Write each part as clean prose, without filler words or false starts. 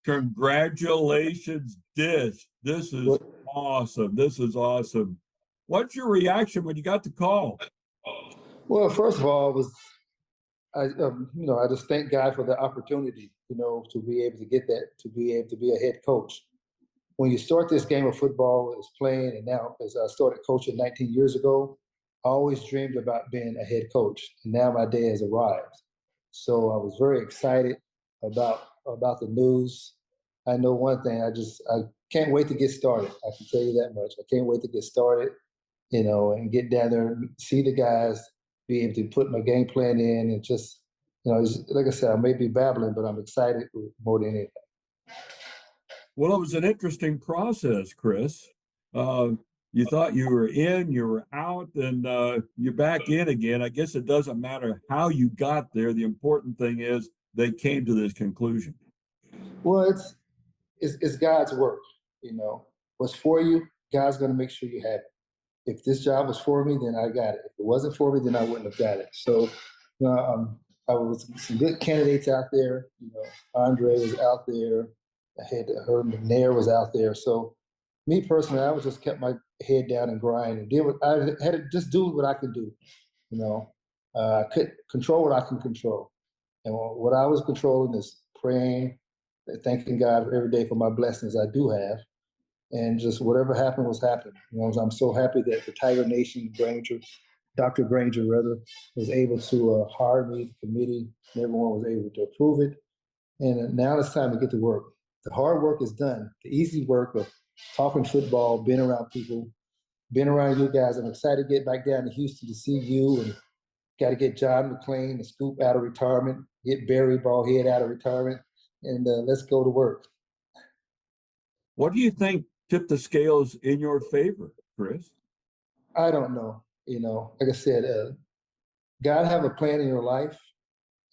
Congratulations, Dish. This is awesome. This is awesome. What's your reaction when you got the call? Well, first of all, I just thank God for the opportunity, to be able to get that, to be able to be a head coach. When you start this game of football as playing, and now as I started coaching 19 years ago, I always dreamed about being a head coach, and now my day has arrived. So I was very excited about the news. I know one thing, I can't wait to get started. I can tell you that much. I can't wait to get started, and get down there and see the guys, be able to put my game plan in, and just, like I said, I may be babbling, but I'm excited more than anything. Well, it was an interesting process, Chris. You thought you were in, you were out, and you're back in again. I guess it doesn't matter how you got there. The important thing is they came to this conclusion. Well, it's God's work. What's for you, God's going to make sure you have it. If this job was for me, then I got it. If it wasn't for me, then I wouldn't have got it. So, I was some good candidates out there. Andre was out there. I had heard McNair was out there. So, me personally, I was just kept my head down and grind and did what I had to just do what I could do. I could control what I can control, and what I was controlling is praying, thanking God every day for my blessings I do have. And just whatever happened was happening. I'm so happy that the Tiger Nation, Dr. Granger, was able to hire me, the committee, and everyone was able to approve it. And now it's time to get to work. The hard work is done. The easy work of talking football, being around people, being around you guys. I'm excited to get back down to Houston to see you, and got to get John McClain, the scoop, out of retirement, get Barry Ballhead out of retirement, and let's go to work. What do you think tipped the scales in your favor, Chris? I don't know. Like I said, God have a plan in your life,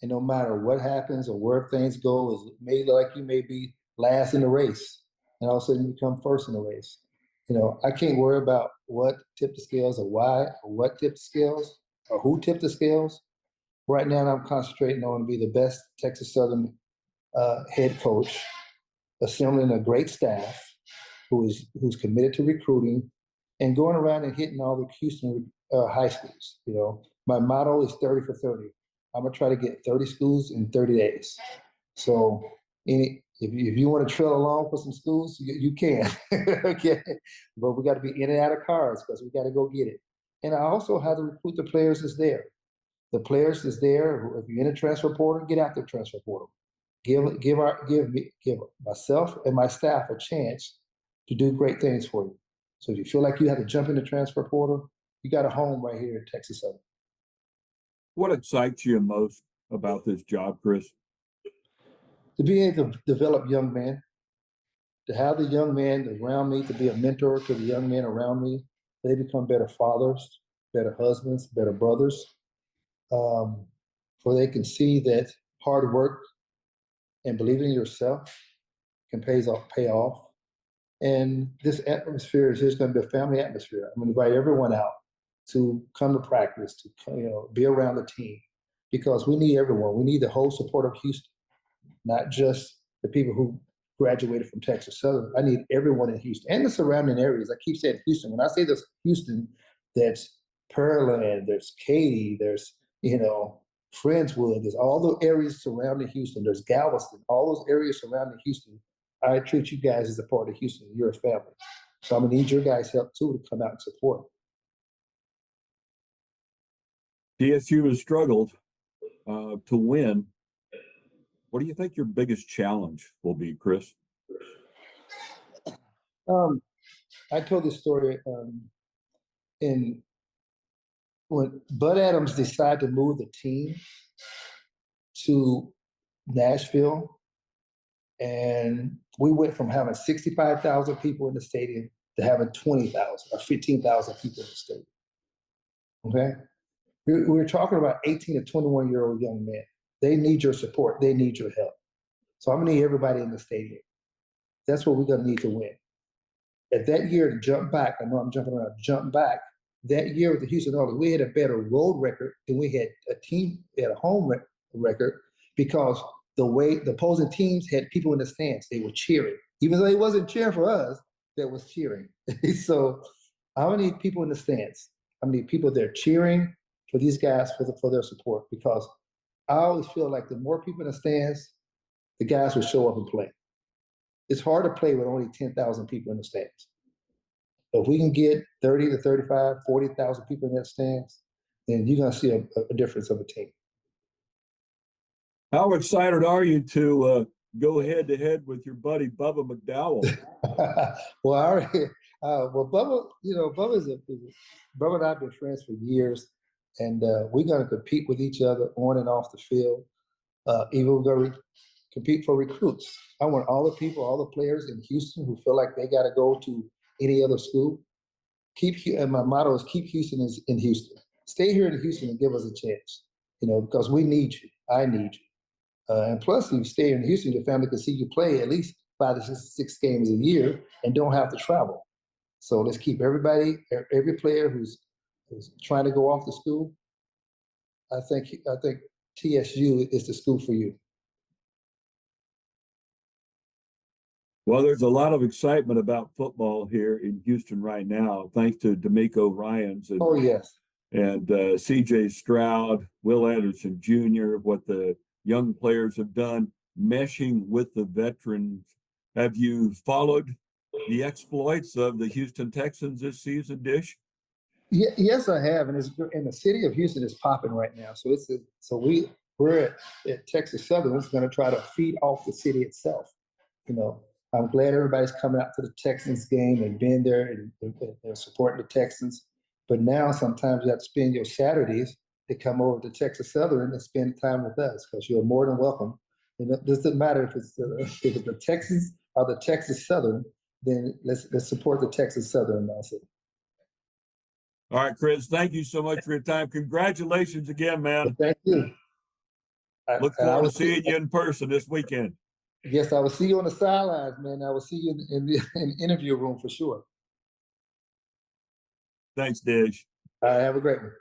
and no matter what happens or where things go, it may look like you may be last in the race, and all of a sudden you become first in the race. I can't worry about what tipped the scales or why or what tipped the scales or who tipped the scales. Right now, I'm concentrating on to be the best Texas Southern head coach, assembling a great staff who's committed to recruiting and going around and hitting all the Houston high schools. My motto is 30 for 30. I'm gonna try to get 30 schools in 30 days. So if you want to trail along for some schools, you can. Okay, but we got to be in and out of cars because we got to go get it. And I also have to recruit the players that's there. The players that's there. If you're in a transfer portal, get out the transfer portal. Give myself and my staff a chance to do great things for you. So if you feel like you have to jump in the transfer portal, you got a home right here in Texas Southern. What excites you most about this job, Chris? To be able to develop young men, to have the young men around me, to be a mentor to the young men around me. They become better fathers, better husbands, better brothers, for they can see that hard work and believing in yourself can pay off. And this atmosphere is just going to be a family atmosphere. I'm going to invite everyone out to come to practice, to be around the team, because we need everyone. We need the whole support of Houston, not just the people who graduated from Texas Southern. I need everyone in Houston and the surrounding areas. I keep saying Houston. When I say this Houston, that's Pearland, there's Katy, there's Friendswood, there's all the areas surrounding Houston. There's Galveston, all those areas surrounding Houston. I treat you guys as a part of Houston. You're a family. So I'm going to need your guys' help, too, to come out and support. TSU has struggled to win. What do you think your biggest challenge will be, Chris? I told this story when Bud Adams decided to move the team to Nashville, and we went from having 65,000 people in the stadium to having 20,000 or 15,000 people in the stadium. Okay? We're talking about 18 to 21-year-old young men. They need your support. They need your help. So I'm going to need everybody in the stadium. That's what we're going to need to win. At that year, to jump back, I know I'm jumping around, jump back, that year with the Houston Oilers, we had a better road record than we had a home record, because the way the opposing teams had people in the stands, they were cheering, even though they wasn't cheering for us, that was cheering. So how many people in the stands? How many people they're cheering for these guys for their support? Because I always feel like the more people in the stands, the guys will show up and play. It's hard to play with only 10,000 people in the stands. But if we can get 30 to 35, 40,000 people in that stands, then you're going to see a difference of a team. How excited are you to go head to head with your buddy Bubba McDowell? Well, I already, well, Bubba, Bubba Bubba and I have been friends for years, and we're going to compete with each other on and off the field. Even we're going to compete for recruits. I want all the people, all the players in Houston who feel like they got to go to any other school. And my motto is keep Houston in Houston. Stay here in Houston and give us a chance, because we need you. I need you. And plus, if you stay in Houston, your family can see you play at least 5 to 6 games a year and don't have to travel. So let's keep every player who's trying to go off to school. I think TSU is the school for you. Well, there's a lot of excitement about football here in Houston right now, thanks to D'Amico Ryans and, oh, yes. and C.J. Stroud, Will Anderson Jr., what the young players have done, meshing with the veterans. Have you followed the exploits of the Houston Texans this season, Dish? Yeah, yes, I have, and the city of Houston is popping right now. So we're at Texas Southern. It's going to try to feed off the city itself. I'm glad everybody's coming out to the Texans game and being there and supporting the Texans. But now sometimes you have to spend your Saturdays to come over to Texas Southern and spend time with us, because you're more than welcome. It doesn't matter if it's the Texans or the Texas Southern. Then let's support the Texas Southern. All right, Chris, thank you so much for your time. Congratulations again, man. Well, thank you. Look forward to seeing you in person this weekend. Yes, I will see you on the sidelines, man. I will see you in the interview room for sure. Thanks, Dish. All right, have a great one.